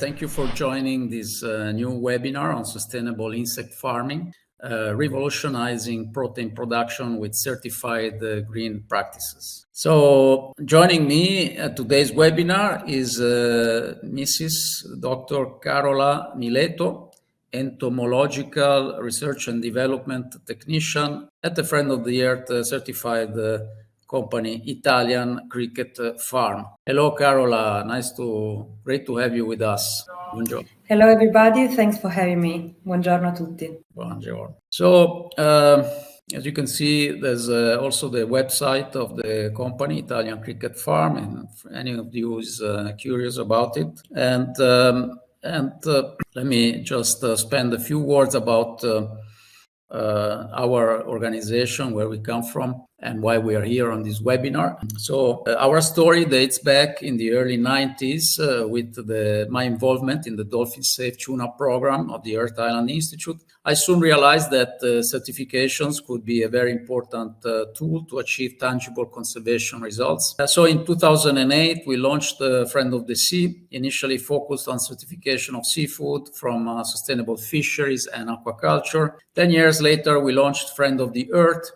Thank you for joining this new webinar on sustainable insect farming, revolutionizing protein production with certified green practices. So joining me at today's webinar is Mrs. Dr. Carola Mileto, entomological research and development technician at the Friend of the Earth certified company Italian Cricket Farm. Hello, Carola. Great to have you with us. Buongiorno. Hello, everybody. Thanks for having me. Buongiorno a tutti. Buongiorno. So, as you can see, there's also the website of the company, Italian Cricket Farm, and if any of you is curious about it. And let me just spend a few words about our organization, where we come from, and why we are here on this webinar. So our story dates back in the early 90s with my involvement in the Dolphin Safe Tuna program of the Earth Island Institute. I soon realized that certifications could be a very important tool to achieve tangible conservation results. So in 2008, we launched Friend of the Sea, initially focused on certification of seafood from sustainable fisheries and aquaculture. 10 years later, we launched Friend of the Earth,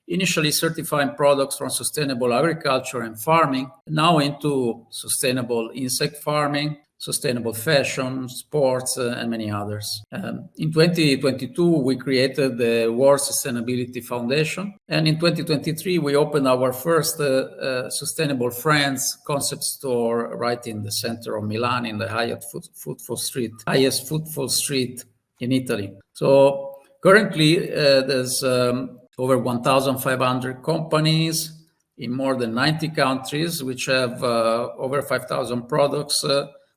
initially certifying products from sustainable agriculture and farming, now into sustainable insect farming, sustainable fashion, sports, and many others. In 2022, we created the World Sustainability Foundation. And in 2023, we opened our first Sustainable Friends concept store right in the center of Milan, in the highest footfall street in Italy. So currently, there's over 1,500 companies in more than 90 countries, which have over 5,000 products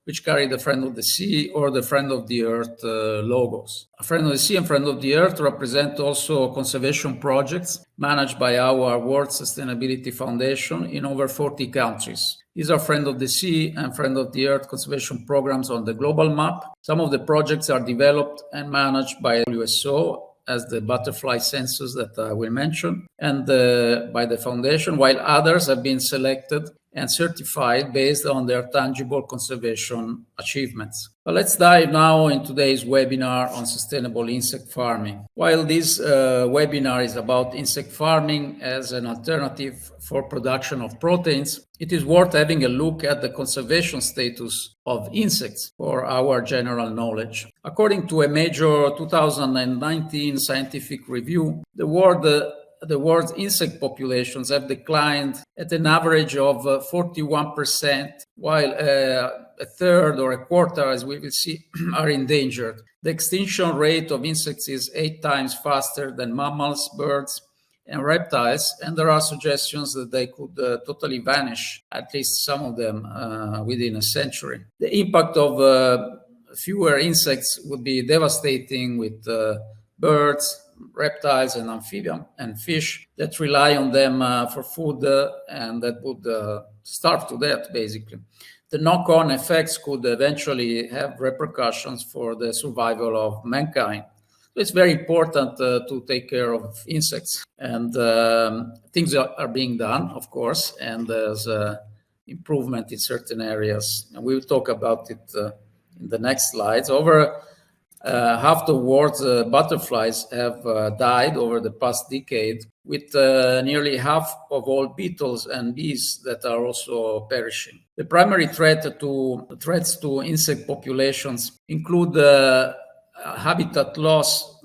which carry the Friend of the Sea or the Friend of the Earth logos. Friend of the Sea and Friend of the Earth represent also conservation projects managed by our World Sustainability Foundation in over 40 countries. These are Friend of the Sea and Friend of the Earth conservation programs on the global map. Some of the projects are developed and managed by WSO, as the butterfly census that I will mention, and by the foundation, while others have been selected and certified based on their tangible conservation achievements. But let's dive now in today's webinar on sustainable insect farming. While this webinar is about insect farming as an alternative for production of proteins, it is worth having a look at the conservation status of insects for our general knowledge. According to a major 2019 scientific review, the world's insect populations have declined at an average of 41%, while a third or a quarter, as we will see, are endangered. The extinction rate of insects is 8 times faster than mammals, birds, and reptiles, and there are suggestions that they could totally vanish, at least some of them, within a century. The impact of fewer insects would be devastating, with birds, reptiles, and amphibians and fish that rely on them for food and that would starve to death, basically. The knock-on effects could eventually have repercussions for the survival of mankind. It's very important to take care of insects, and things are being done, of course, and there's improvement in certain areas, and we'll talk about it in the next slides. Over half the world's butterflies have died over the past decade, with nearly half of all beetles and bees that are also perishing. The primary threats to insect populations include habitat loss,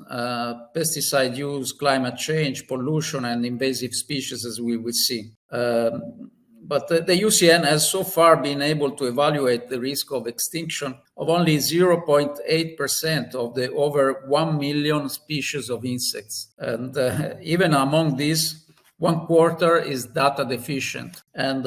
pesticide use, climate change, pollution, and invasive species, as we will see. But the UCN has so far been able to evaluate the risk of extinction of only 0.8% of the over 1 million species of insects. And even among these, 1/4 is data deficient, and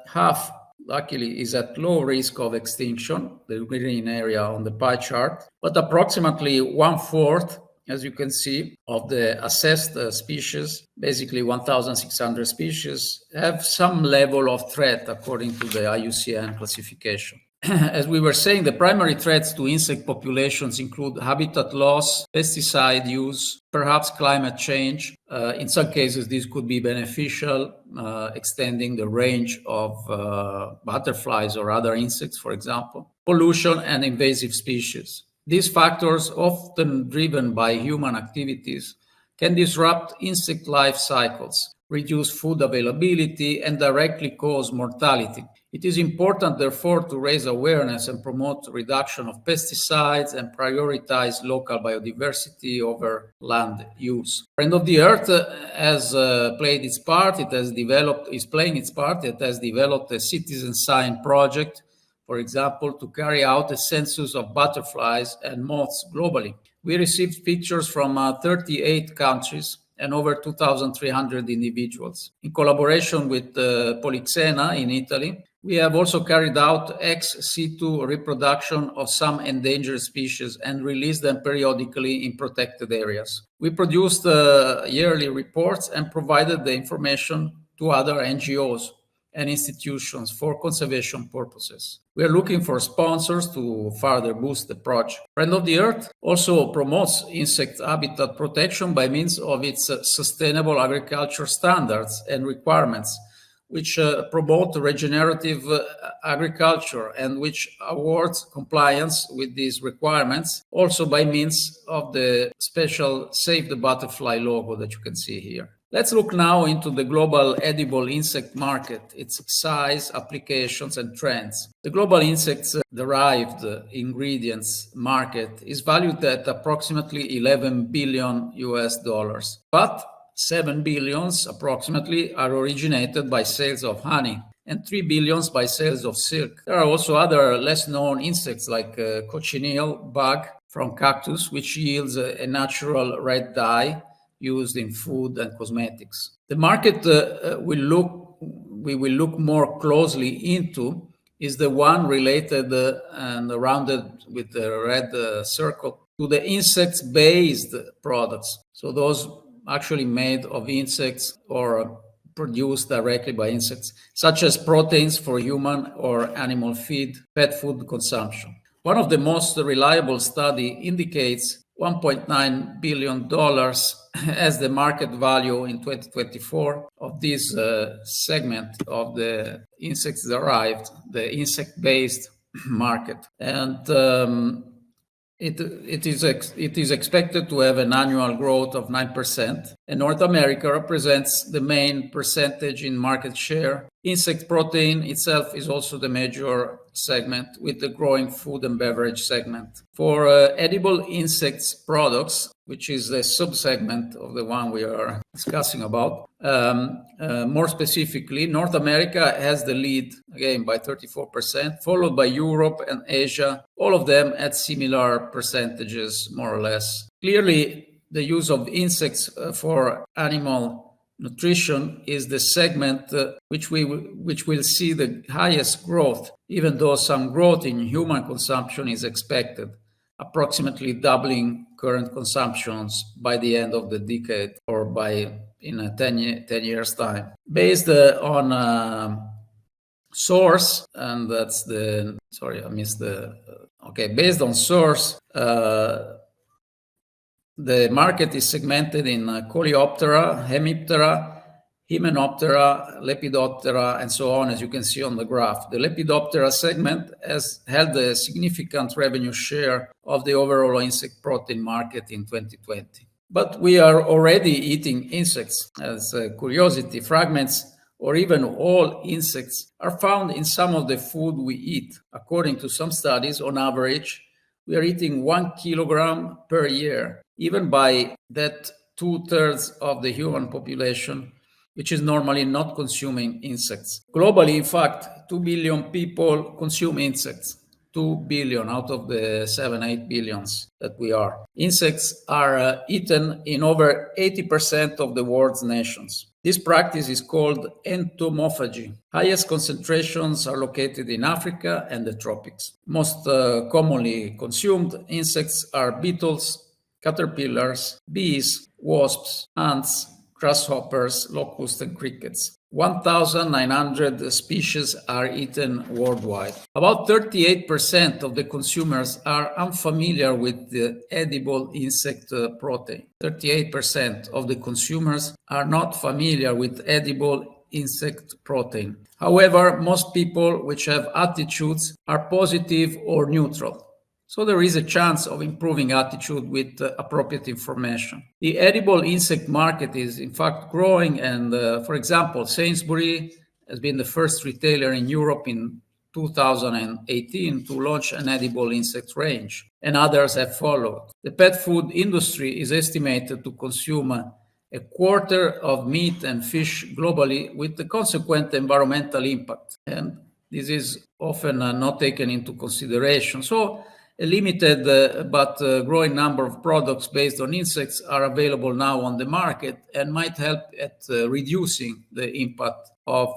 half, luckily, is at low risk of extinction, the green area on the pie chart. But approximately 1/4, as you can see, of the assessed species, basically 1,600 species, have some level of threat according to the IUCN classification. As we were saying, the primary threats to insect populations include habitat loss, pesticide use, perhaps climate change. In some cases, this could be beneficial, extending the range of butterflies or other insects, for example. pollution, and invasive species. These factors, often driven by human activities, can disrupt insect life cycles, reduce food availability, and directly cause mortality. It is important, therefore, to raise awareness and promote reduction of pesticides and prioritize local biodiversity over land use. Friend of the Earth has played its part. Is playing its part. It has developed a citizen science project, for example, to carry out a census of butterflies and moths globally. We received pictures from 38 countries and over 2,300 individuals. In collaboration with Polixena in Italy, we have also carried out ex situ reproduction of some endangered species and released them periodically in protected areas. We produced yearly reports and provided the information to other NGOs and institutions for conservation purposes. We are looking for sponsors to further boost the project. Friend of the Earth also promotes insect habitat protection by means of its sustainable agriculture standards and requirements, which promote regenerative agriculture and which awards compliance with these requirements, also by means of the special Save the Butterfly logo that you can see here. Let's look now into the global edible insect market, its size, applications, and trends. The global insects-derived ingredients market is valued at approximately $11 billion US, but 7 billions approximately are originated by sales of honey and 3 billions by sales of silk. There are also other less known insects like cochineal bug from cactus, which yields a natural red dye used in food and cosmetics. The market we will look more closely into is the one related and rounded with the red circle to the insects-based products. So those actually made of insects or produced directly by insects, such as proteins for human or animal feed, pet food consumption. One of the most reliable study indicates $1.9 billion as the market value in 2024 of this segment of the insects-derived, the insect-based market. And it is expected to have an annual growth of 9%, and North America represents the main percentage in market share. Insect protein itself is also the major segment, with the growing food and beverage segment. For edible insects products, which is a subsegment of the one we are discussing about, more specifically, North America has the lead, again, by 34%, followed by Europe and Asia, all of them at similar percentages, more or less. Clearly, the use of insects for animal nutrition is the segment which will see the highest growth, even though some growth in human consumption is expected, approximately doubling current consumptions by the end of the decade or in 10 years' time. Based on source, and that's the, sorry, I missed the, okay, based on source, the market is segmented in Coleoptera, Hemiptera, Hymenoptera, Lepidoptera, and so on, as you can see on the graph. The Lepidoptera segment has held a significant revenue share of the overall insect protein market in 2020. But we are already eating insects. As a curiosity, fragments or even all insects are found in some of the food we eat. According to some studies, on average, we are eating 1 kilogram per year, even by that 2/3 of the human population, which is normally not consuming insects. Globally, in fact, 2 billion people consume insects. 2 billion out of the 7-8 billions that we are. Insects are eaten in over 80% of the world's nations. This practice is called entomophagy. Highest concentrations are located in Africa and the tropics. Most commonly consumed insects are beetles, caterpillars, bees, wasps, ants, grasshoppers, locusts, and crickets. 1,900 species are eaten worldwide. About 38% of the consumers are unfamiliar with the edible insect protein. 38% of the consumers are not familiar with edible insect protein. However, most people which have attitudes are positive or neutral. So there is a chance of improving attitude with appropriate information. The edible insect market is in fact growing, and for example, Sainsbury has been the first retailer in Europe in 2018 to launch an edible insect range, and others have followed. The pet food industry is estimated to consume a quarter of meat and fish globally, with the consequent environmental impact. And this is often not taken into consideration. So a limited but growing number of products based on insects are available now on the market and might help at reducing the impact of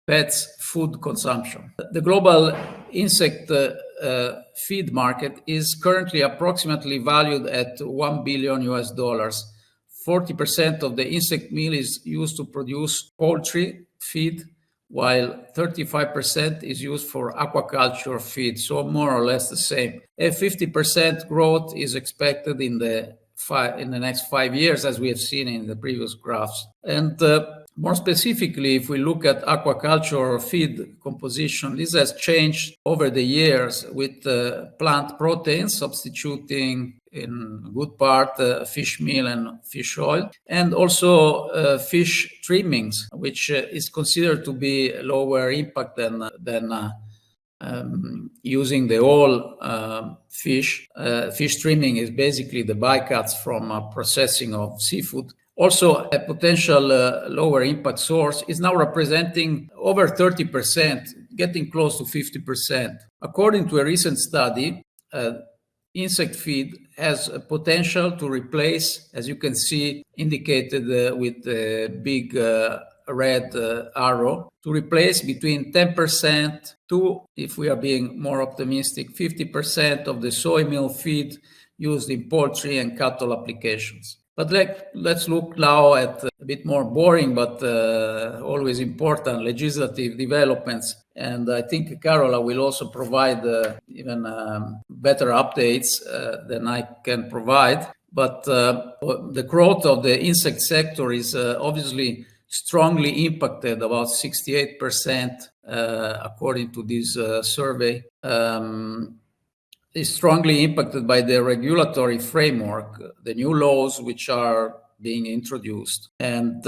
pets' food consumption. The global insect feed market is currently approximately valued at $1 billion US. 40% of the insect meal is used to produce poultry feed, while 35% is used for aquaculture feed, so more or less the same. A 50% growth is expected in the next 5 years, as we have seen in the previous graphs. And more specifically, if we look at aquaculture or feed composition, this has changed over the years with plant proteins substituting in good part fish meal and fish oil, and also fish trimmings, which is considered to be lower impact than using the whole fish. Fish trimming is basically the bycatch from processing of seafood. Also, a potential lower impact source is now representing over 30%, getting close to 50%. According to a recent study, insect feed has a potential to replace, as you can see indicated with the big red arrow, to replace between 10% to, if we are being more optimistic, 50% of the soy meal feed used in poultry and cattle applications. But let's look now at a bit more boring but always important legislative developments. And I think Carola will also provide even better updates than I can provide. But the growth of the insect sector is obviously strongly impacted, about 68% according to this survey. Is strongly impacted by the regulatory framework, the new laws which are being introduced. And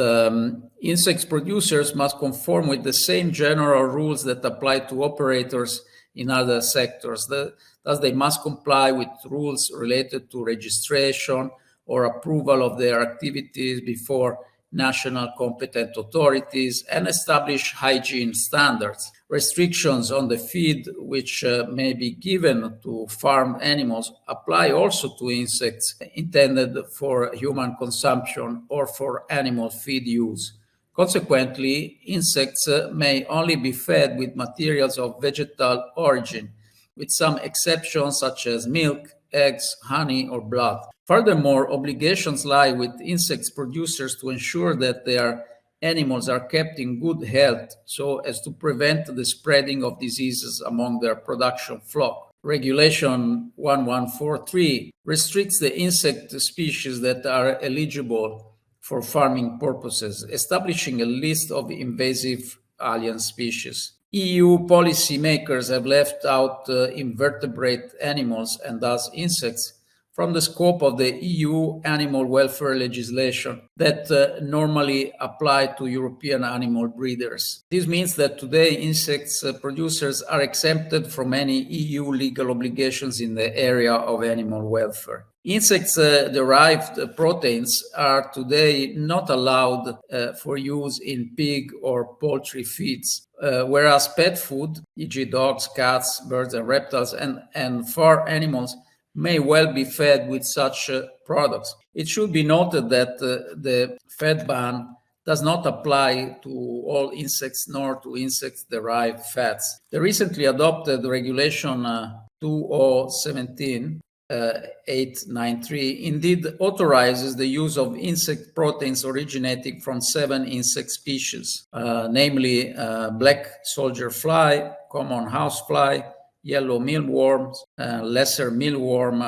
insect producers must conform with the same general rules that apply to operators in other sectors. Thus, they must comply with rules related to registration or approval of their activities before national competent authorities and establish hygiene standards. Restrictions on the feed which may be given to farm animals apply also to insects intended for human consumption or for animal feed use. Consequently, insects may only be fed with materials of vegetal origin, with some exceptions such as milk, eggs, honey, or blood. Furthermore, obligations lie with insect producers to ensure that their animals are kept in good health so as to prevent the spreading of diseases among their production flock. Regulation 1143 restricts the insect species that are eligible for farming purposes, establishing a list of invasive alien species. EU policymakers have left out invertebrate animals and thus insects from the scope of the EU animal welfare legislation that normally apply to European animal breeders. This means that today insects producers are exempted from any EU legal obligations in the area of animal welfare. Insects-derived proteins are today not allowed for use in pig or poultry feeds, whereas pet food, e.g. dogs, cats, birds and reptiles, and farm animals may well be fed with such products. It should be noted that the fed ban does not apply to all insects nor to insect-derived fats. The recently adopted Regulation 2017 893 indeed authorizes the use of insect proteins originating from 7 insect species, namely black soldier fly, common housefly, yellow mealworms, lesser mealworm,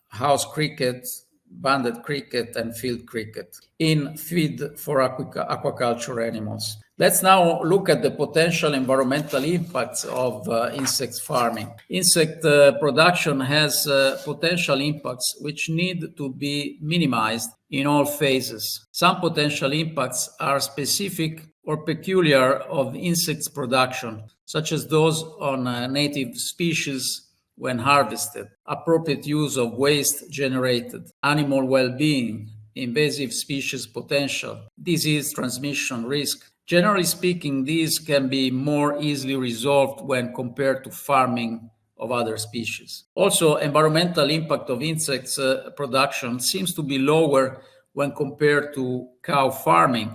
house cricket, banded cricket, and field cricket in feed for aquaculture animals. Let's now look at the potential environmental impacts of insect farming. Insect production has potential impacts which need to be minimized in all phases. Some potential impacts are specific or peculiar of insects production, such as those on native species when harvested, appropriate use of waste generated, animal well-being, invasive species potential, disease transmission risk. Generally speaking, these can be more easily resolved when compared to farming of other species. Also, environmental impact of insects production seems to be lower when compared to cow farming,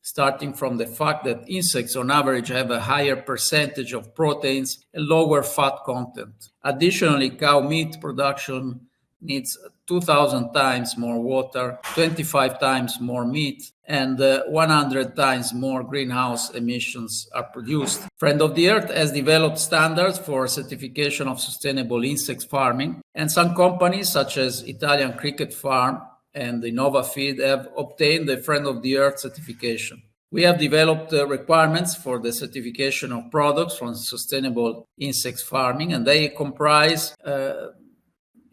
starting from the fact that insects on average have a higher percentage of proteins and lower fat content. Additionally, cow meat production needs 2,000 times more water, 25 times more meat, and 100 times more greenhouse emissions are produced. Friend of the Earth has developed standards for certification of sustainable insect farming, and some companies, such as Italian Cricket Farm and InnovaFeed, have obtained the Friend of the Earth certification. We have developed requirements for the certification of products from sustainable insect farming, and they comprise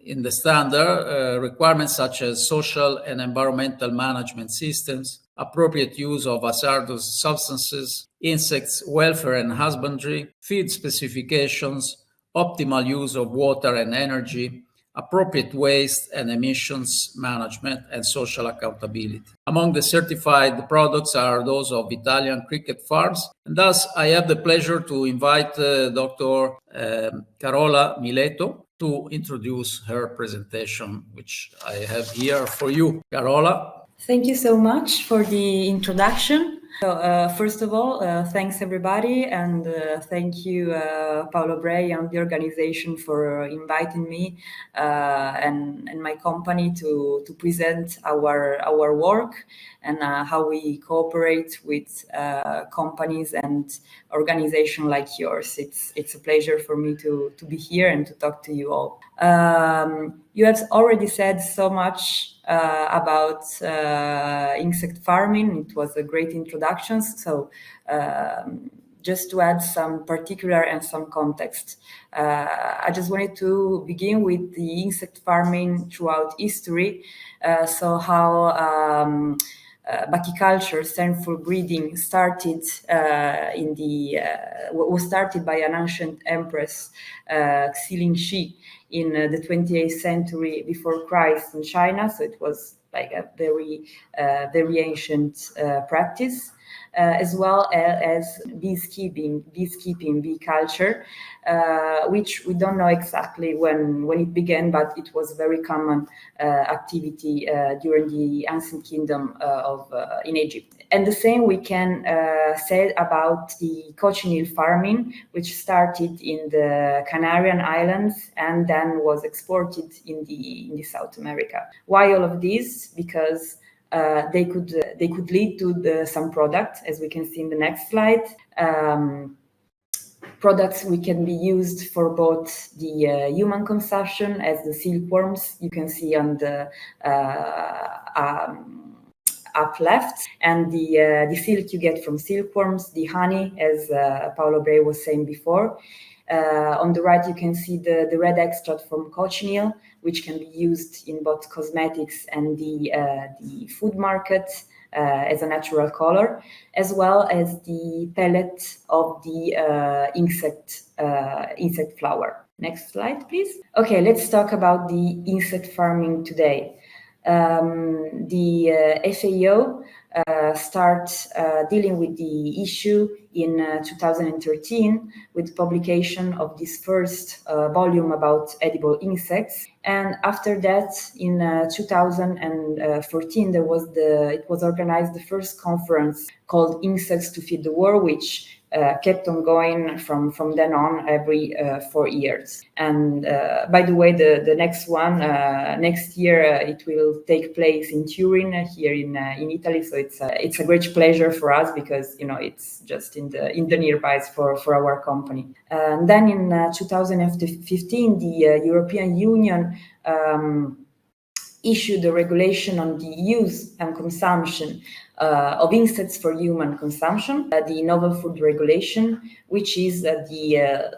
in the standard requirements such as social and environmental management systems, appropriate use of hazardous substances, insects welfare and husbandry, feed specifications, optimal use of water and energy, appropriate waste and emissions management, and social accountability. Among the certified products are those of Italian cricket farms, and thus I have the pleasure to invite Dr. Carola Mileto to introduce her presentation, which I have here for you. Carola. Thank you so much for the introduction. So, first of all, thanks everybody, and thank you, Paolo Bray and the organization for inviting me and my company to present our work and how we cooperate with companies and organizations like yours. It's a pleasure for me to be here and to talk to you all. You have already said so much about insect farming. It was a great introduction. So just to add some particular and some context, I just wanted to begin with the insect farming throughout history. So how baciculture, central breeding, started was started by an ancient empress, Xilin Shi, in the 28th century before Christ in China. So it was like a very ancient practice, as well as beekeeping, bee culture, which we don't know exactly when it began, but it was very common activity during the ancient kingdom in Egypt. And the same we can say about the cochineal farming, which started in the Canarian Islands and then was exported in the South America. Why all of this? Because they could lead to some products, as we can see in the next slide. Products which can be used for both the human consumption, as the silkworms you can see on the up left, and the silk you get from silkworms, the honey, as Paolo Bray was saying before. On the right, you can see the red extract from cochineal, which can be used in both cosmetics and the food market as a natural color, as well as the pellet of the insect flower. Next slide, please. Okay, let's talk about the insect farming today. The FAO start dealing with the issue in 2013 with publication of this first volume about edible insects, and after that in 2014 it was organized the first conference called Insects to Feed the World, which kept on going from then on every 4 years. And by the way, the next one next year it will take place in Turin here in Italy. So it's a great pleasure for us because it's just in the nearby for our company. And then in 2015, the European Union issued a regulation on the use and consumption of insects for human consumption, the Novel Food Regulation, which is the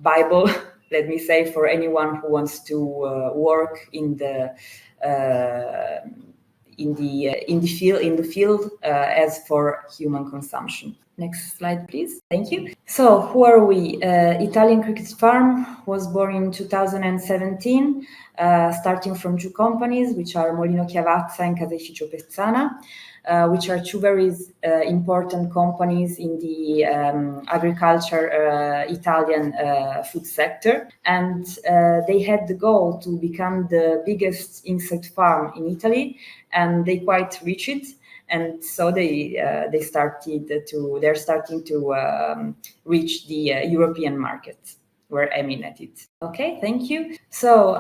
Bible, let me say, for anyone who wants to work in the field as for human consumption. Next slide, please. Thank you. So, who are we? Italian Cricket Farm was born in 2017, starting from two companies, which are Molino Chiavazza and Caseificio Pezzana, which are two very important companies in the agriculture Italian food sector. And they had the goal to become the biggest insect farm in Italy, and they quite reached it. And so they're starting to reach the European market. We're aiming at it. Okay, thank you. So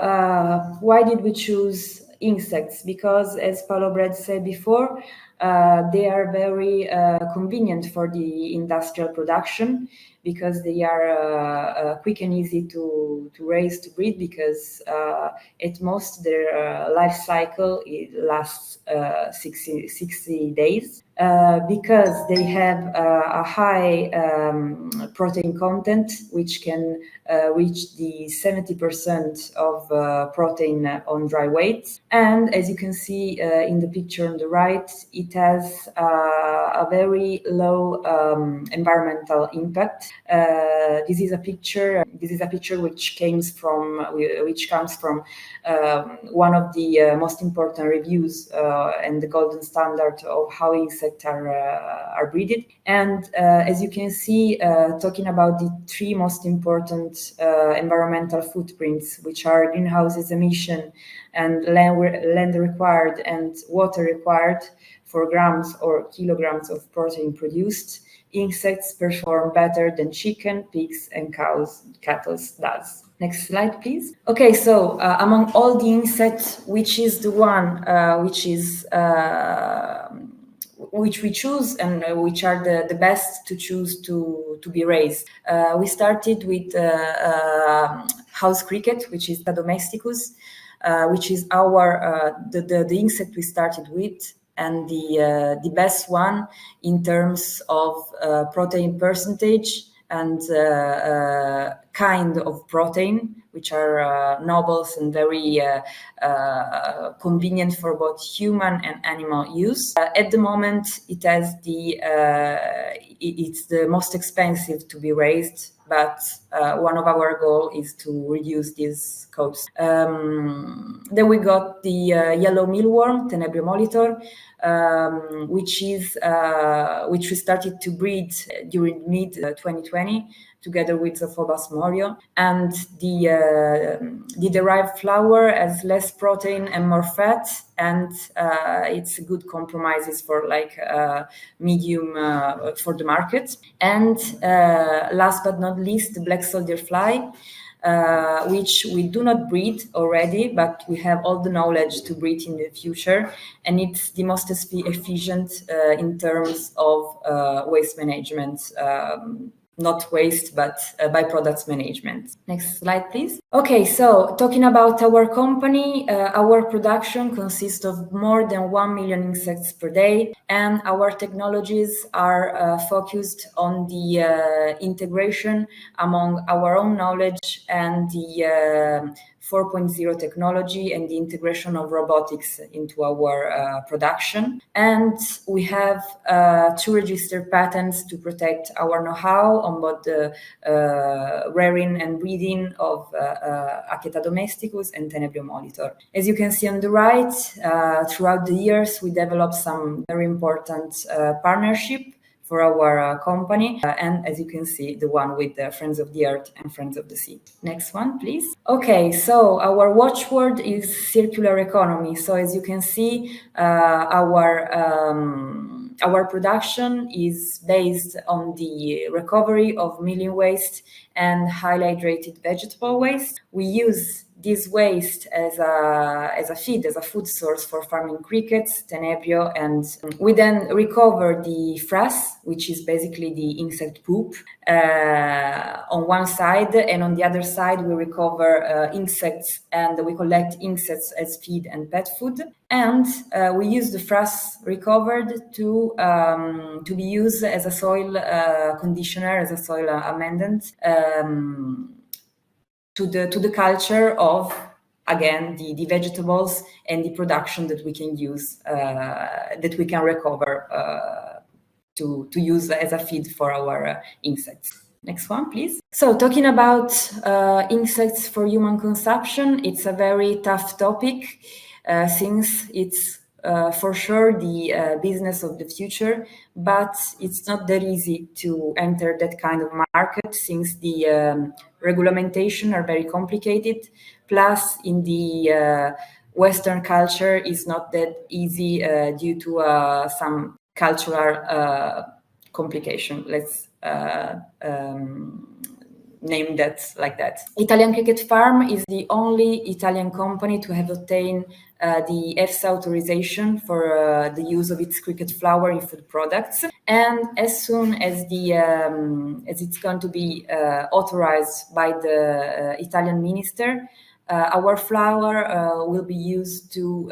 why did we choose insects? Because, as Paolo Bray said before, they are very convenient for the industrial production, because they are quick and easy to raise, to breed, because at most their life cycle lasts 60 days. Because they have a high protein content, which can reach the 70% of protein on dry weight. And as you can see in the picture on the right, it has a very low environmental impact. This is a picture which comes from one of the most important reviews and the golden standard of how insects are breeded. And as you can see, talking about the three most important environmental footprints, which are greenhouse emission and land required and water required for grams or kilograms of protein produced, insects perform better than chicken, pigs, and cattle does. Next slide, please. Okay, so among all the insects, which is the one which we choose and which are the best to choose to be raised? We started with house cricket, which is the domesticus, which is the insect we started with, and the best one in terms of protein percentage and kind of protein, which are nobles and very convenient for both human and animal use. At the moment, it's the most expensive to be raised, but one of our goals is to reduce this cost. Then we got the yellow mealworm, Tenebrio molitor, which we started to breed during mid 2020 together with Zophobas morio, and the derived flour has less protein and more fat, and it's a good compromises for medium for the market. And last but not least, the black soldier fly, which we do not breed already, but we have all the knowledge to breed in the future, and it's the most efficient in terms of waste management. Not waste, but byproducts management. Next slide, please. Okay, so talking about our company, our production consists of more than 1 million insects per day, and our technologies are focused on the integration among our own knowledge and the 4.0 technology and the integration of robotics into our production. And we have 2 registered patents to protect our know-how on both the rearing and breeding of Acheta domesticus and Tenebrio molitor. As you can see on the right, throughout the years, we developed some very important partnership for our company, and as you can see, the one with the Friends of the Earth and Friends of the Sea. Next one, please. Okay, so our watchword is circular economy. So as you can see, our production is based on the recovery of milling waste and highly hydrated vegetable waste. We use this waste as a feed, as a food source for farming crickets, tenebrio, and we then recover the frass, which is basically the insect poop, on one side, and on the other side we recover insects, and we collect insects as feed and pet food, and we use the frass recovered to be used as a soil conditioner, as a soil amendment, to the culture of, again, the vegetables and the production that we can use, that we can recover to use as a feed for our insects. Next one, please. So talking about insects for human consumption, it's a very tough topic since it's for sure the business of the future, but it's not that easy to enter that kind of market since the regulation are very complicated. Plus, in the Western culture, is not that easy due to some cultural complication. Let's name that like that. Italian Cricket Farm is the only Italian company to have obtained the EFSA authorization for the use of its cricket flour in food products. And as soon as as it's going to be authorized by the Italian minister, our flour will be used to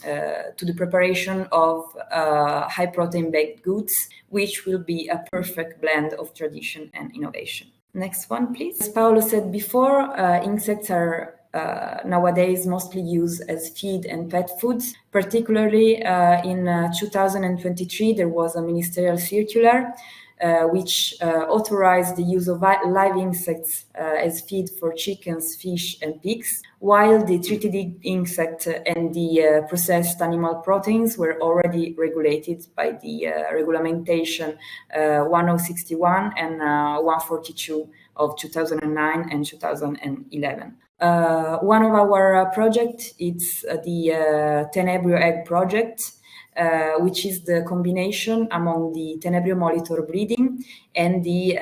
the preparation of high protein baked goods, which will be a perfect blend of tradition and innovation. Next one, please. As Paolo said before, insects are nowadays mostly used as feed and pet foods. Particularly in 2023, there was a ministerial circular which authorized the use of live insects as feed for chickens, fish, and pigs, while the treated insect and the processed animal proteins were already regulated by the regulation 1061 and 142 of 2009 and 2011. One of our projects is the Tenebrio egg project, which is the combination among the Tenebrio molitor breeding and the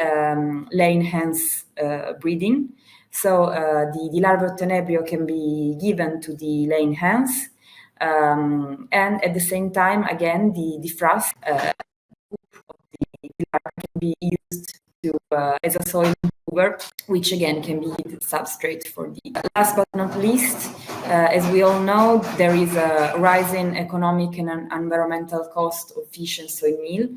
laying hens breeding. So the larva of Tenebrio can be given to the laying hens, and at the same time, again, the frass of the larva can be used to, as a soil improver, which again can be the substrate for the. Last but not least, as we all know, there is a rising economic and environmental cost of fish and soy meal,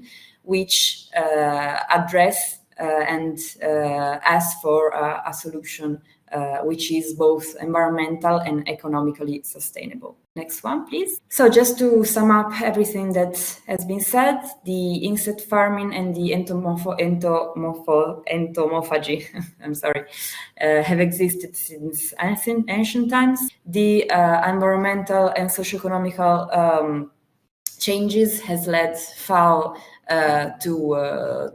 which address and ask for a solution which is both environmental and economically sustainable. Next one, please. So just to sum up everything that has been said, the insect farming and the entomophagy I'm sorry, have existed since ancient times. The environmental and socioeconomical changes has led FAO to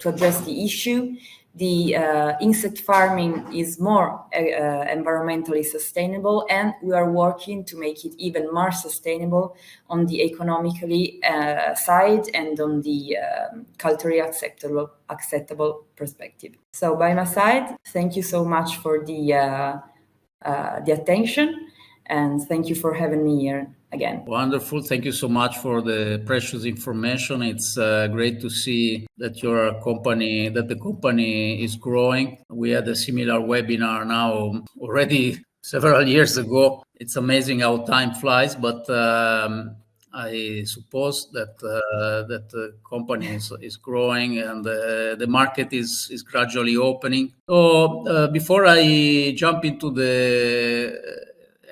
address the issue. The insect farming is more environmentally sustainable, and we are working to make it even more sustainable on the economically side and on the culturally acceptable perspective. So by my side, thank you so much for the attention, and thank you for having me here again. Wonderful. Thank you so much for the precious information. It's great to see that the company is growing. We had a similar webinar now already several years ago. It's amazing how time flies, but I suppose that the company is growing and the market is gradually opening. So before I jump into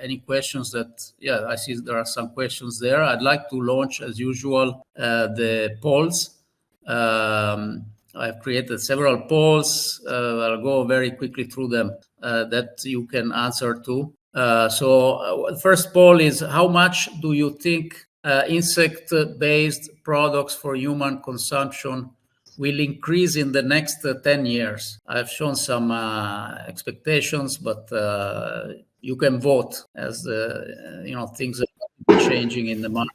any questions I see there are some questions there. I'd like to launch, as usual, the polls. I've created several polls. I'll go very quickly through them that you can answer to. So first poll is, how much do you think insect-based products for human consumption will increase in the next 10 years? I've shown some expectations, but you can vote as things changing in the market.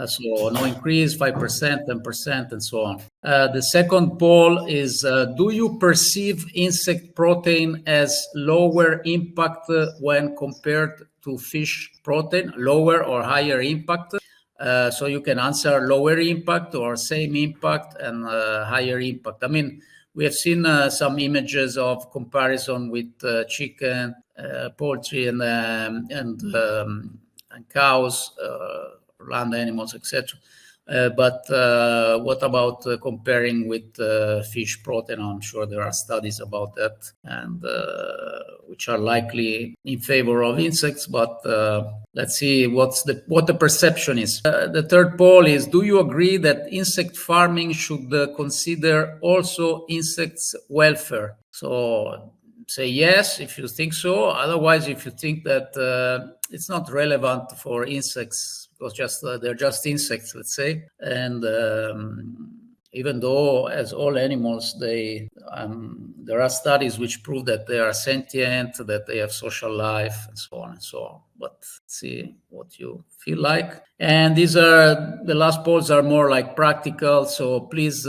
So no increase, 5%, 10%, and so on. The second poll is, do you perceive insect protein as lower impact when compared to fish protein, lower or higher impact? So you can answer lower impact or same impact and higher impact. I mean, we have seen some images of comparison with chicken, poultry, and cows, land animals, etc. But what about comparing with fish protein? I'm sure there are studies about that, and which are likely in favor of insects. But let's see what the perception is. The third poll is: do you agree that insect farming should consider also insects' welfare? So say yes if you think so. Otherwise, if you think that it's not relevant for insects, because they're just insects, let's say. And even though, as all animals, there are studies which prove that they are sentient, that they have social life, and so on and so on. But let's see what you feel like. And these are the last polls are more like practical. So please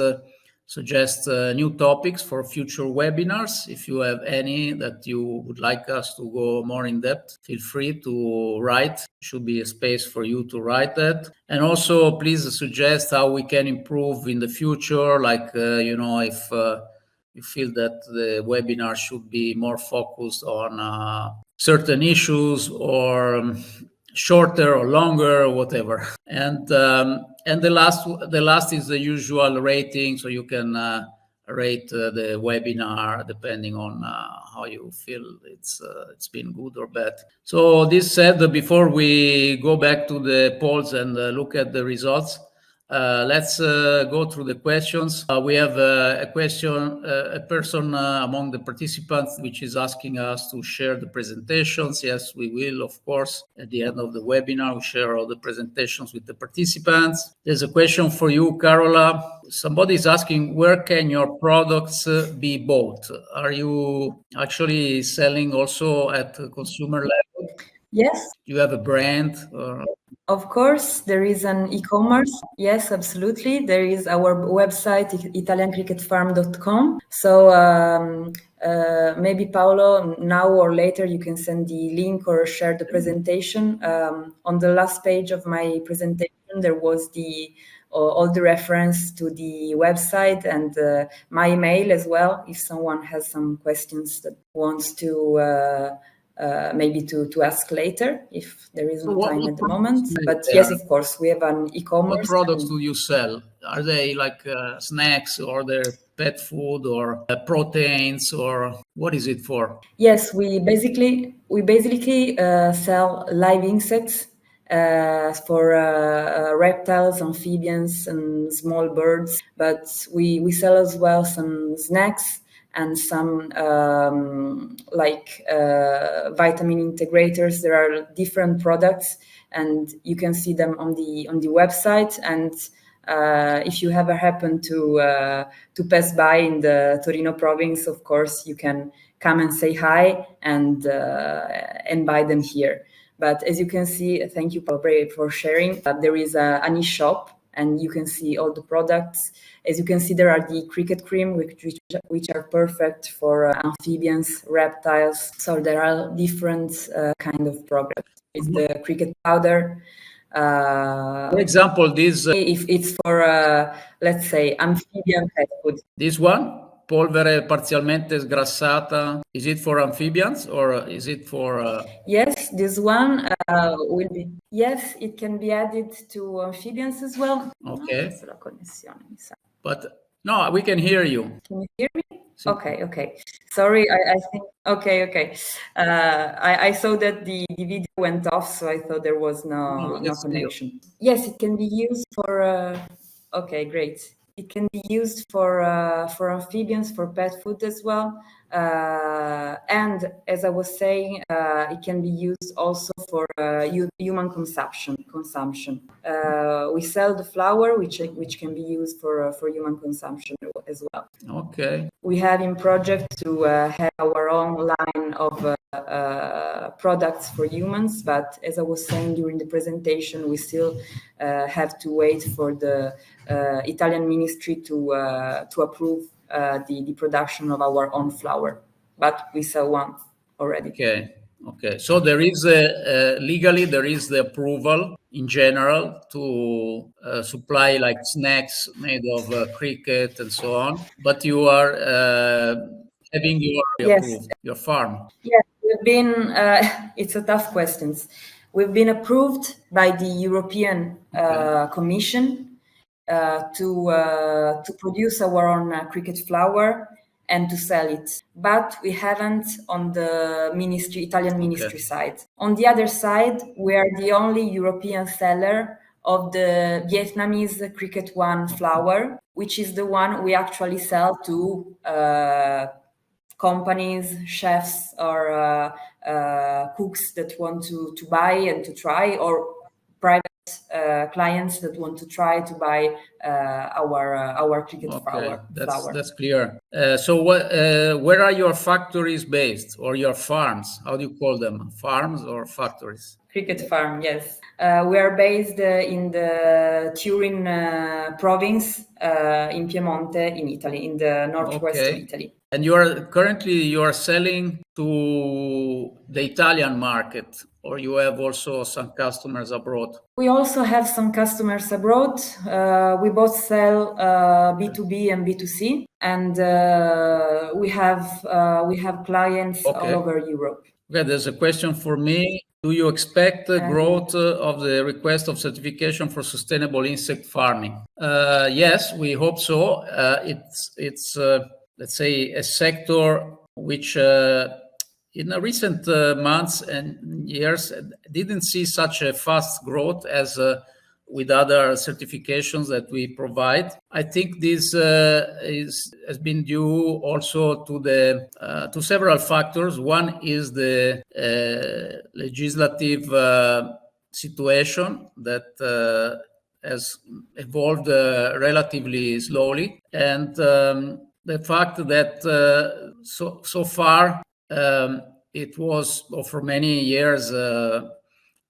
suggest new topics for future webinars. If you have any that you would like us to go more in depth, feel free to write. Should be a space for you to write that. And also, please suggest how we can improve in the future. Like, if you feel that the webinar should be more focused on certain issues, or shorter or longer, or whatever. And the last is the usual rating, so you can rate the webinar depending on how you feel it's been good or bad. So this said, before we go back to the polls and look at the results, let's go through the questions. We have a question, a person among the participants, which is asking us to share the presentations. Yes, we will, of course. At the end of the webinar, we share all the presentations with the participants. There's a question for you, Carola. Somebody is asking, where can your products be bought? Are you actually selling also at consumer level? Yes. Do you have a brand? Of course, there is an e-commerce. Yes, absolutely. There is our website, italiancricketfarm.com. So maybe Paolo, now or later, you can send the link or share the presentation. On the last page of my presentation, there was all the reference to the website and my email as well. If someone has some questions that wants to maybe to ask later, if there isn't time at the moment. But yes, of course, we have an e-commerce. What products do you sell? Are they like snacks, or they're pet food, or proteins, or what is it for? Yes, we basically sell live insects for reptiles, amphibians, and small birds. But we sell as well some snacks and some vitamin integrators. There are different products, and you can see them on the website. And if you ever happen to pass by in the Torino province, of course, you can come and say hi and buy them here. But as you can see, thank you, Paolo Bray, for sharing. There is an e-shop, and you can see all the products. As you can see, there are the cricket cream, which are perfect for amphibians, reptiles. So there are different kind of products. It's the cricket powder. For example, this... if it's for, let's say, amphibian pet food. This one? Polvere parzialmente sgrassata. Is it for amphibians, or is it for... Yes, this one will be... Yes, it can be added to amphibians as well. Okay. But no, we can hear you. Can you hear me? Okay. Sorry, I think... Okay. I saw that the video went off, so I thought there was no connection. Yes, it can be used for... Okay, great. It can be used for amphibians, for pet food as well. And as I was saying, it can be used also for human consumption. We sell the flour, which can be used for human consumption as well. Okay. We have in project to have our own line of products for humans, but as I was saying during the presentation, we still have to wait for the Italian ministry to approve the production of our own flour, but we sell one already. Okay. So there is legally there is the approval in general to supply like snacks made of cricket and so on, but you are having your approved your farm. Yes, we've been. It's a tough question. We've been approved by the European Commission to produce our own cricket flour and to sell it, but we haven't on the Italian ministry side. On the other side, we are the only European seller of the Vietnamese Cricket One flour, which is the one we actually sell to companies, chefs, or cooks that want to buy and to try, or private clients that want to try to buy our cricket flour. That's clear. So where are your factories based, or your farms? How do you call them? Farms or factories? Cricket farm, yes. We are based in the Turin province in Piemonte, in Italy, in the northwest of Italy. And you are selling to the Italian market, or you have also some customers abroad? We also have some customers abroad. We both sell B2B and B2C, and we have clients all over Europe. Okay, there's a question for me. Do you expect the growth of the request of certification for sustainable insect farming? Yes, we hope so. It's let's say a sector which in recent months and years didn't see such a fast growth as with other certifications that we provide. I think this has been due also to several factors. One is the legislative situation that has evolved relatively slowly, and the fact that so far it was, or for many years,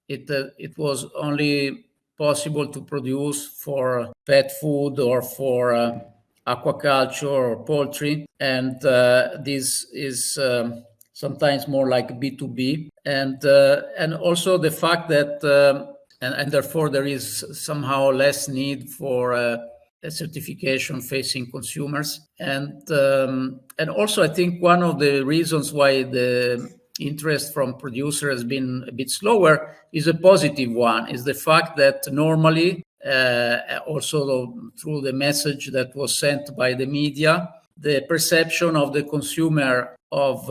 it was only possible to produce for pet food or for aquaculture or poultry, and this is sometimes more like B2B, and also the fact that and therefore there is somehow less need for a certification facing consumers, and also I think one of the reasons why the interest from producer has been a bit slower is a positive one, is the fact that normally also through the message that was sent by the media, the perception of the consumer of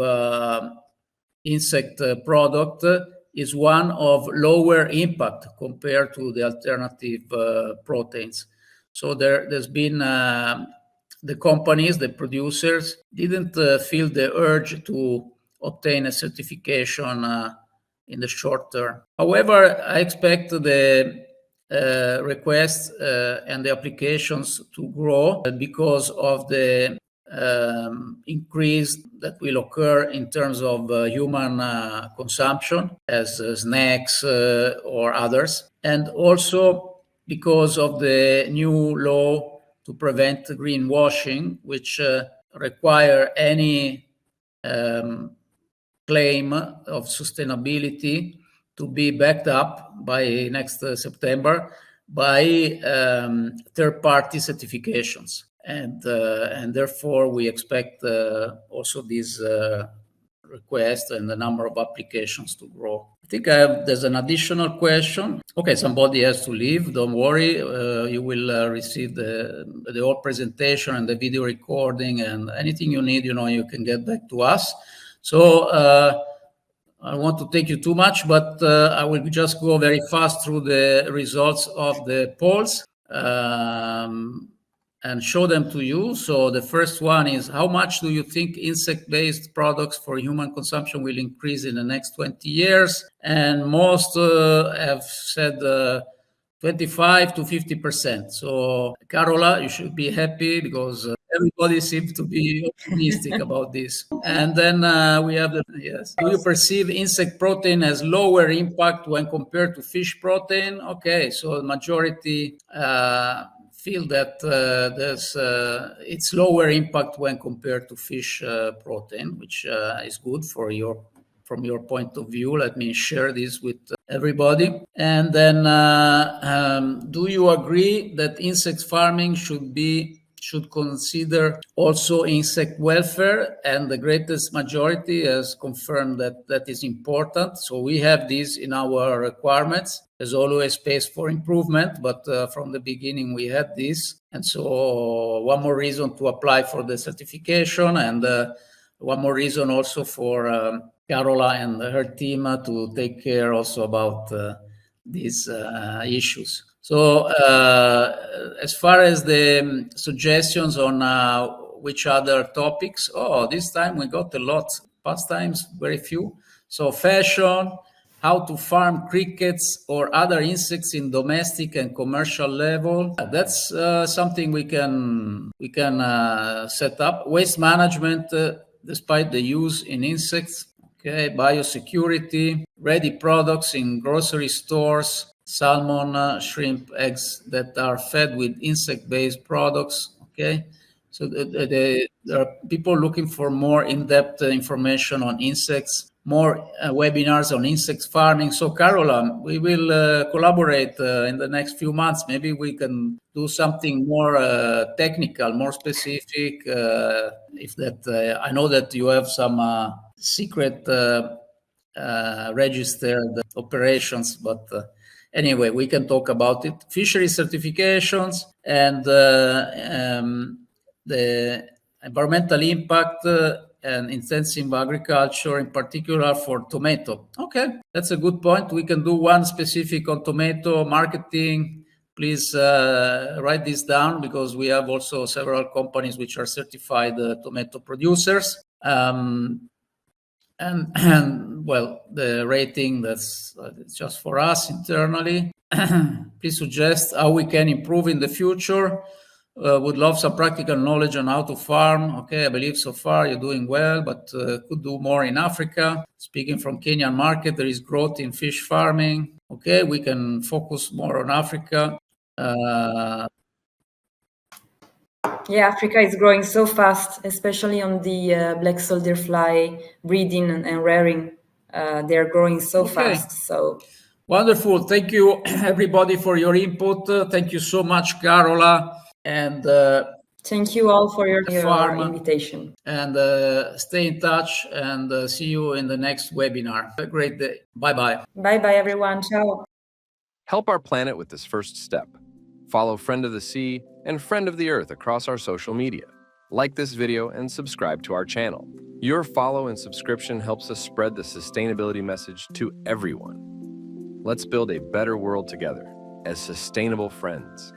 insect product is one of lower impact compared to the alternative proteins. So there's been the companies, the producers didn't feel the urge to obtain a certification in the short term. However, I expect the requests and the applications to grow because of the increase that will occur in terms of human consumption as snacks or others, and also because of the new law to prevent greenwashing, which require any claim of sustainability to be backed up by next September by third-party certifications, and therefore we expect also this request and the number of applications to grow. I think there's an additional question. Okay, somebody has to leave. Don't worry, you will receive the whole presentation and the video recording, and anything you need, you can get back to us. So I don't want to take you too much, but I will just go very fast through the results of the polls. and show them to you. So the first one is, how much do you think insect-based products for human consumption will increase in the next 20 years? And most have said 25 to 50%. So Carola, you should be happy because everybody seems to be optimistic about this. And then we have yes. Do you perceive insect protein as lower impact when compared to fish protein? Okay, so the majority feel that it's lower impact when compared to fish protein, which is good from your point of view. Let me share this with everybody. And then, do you agree that insect farming should consider also insect welfare? And the greatest majority has confirmed that that is important. So we have this in our requirements. There's always space for improvement, but from the beginning we had this. And so one more reason to apply for the certification, and one more reason also for Carola and her team to take care also about these issues. So as far as the suggestions on which other topics, this time we got a lot. Past times, very few. So fashion, how to farm crickets or other insects in domestic and commercial level. That's something we can set up. Waste management, despite the use in insects. Okay, biosecurity, ready products in grocery stores, salmon, shrimp, eggs that are fed with insect-based products. Okay, so there are people looking for more in-depth information on insects, more webinars on insect farming. So Carola, we will collaborate in the next few months. Maybe we can do something more technical, more specific. If that, I know that you have some secret registered operations, but anyway, we can talk about it. Fishery certifications and the environmental impact and intensive agriculture, in particular for tomato. Okay, that's a good point. We can do one specific on tomato marketing. Please write this down, because we have also several companies which are certified tomato producers. And well, the rating, that's just for us internally. Please suggest how we can improve in the future. Would love some practical knowledge on how to farm. Okay, I believe so far you're doing well, but could do more in Africa. Speaking from Kenyan market, there is growth in fish farming. Okay, we can focus more on Africa. Yeah, Africa is growing so fast, especially on the black soldier fly breeding and rearing. They're growing so fast. So wonderful. Thank you, everybody, for your input. Thank you so much, Carola. And thank you all for your invitation. And stay in touch, and see you in the next webinar. Have a great day. Bye-bye. Bye-bye, everyone. Ciao. Help our planet with this first step. Follow Friend of the Sea and Friend of the Earth across our social media. Like this video and subscribe to our channel. Your follow and subscription helps us spread the sustainability message to everyone. Let's build a better world together as sustainable friends.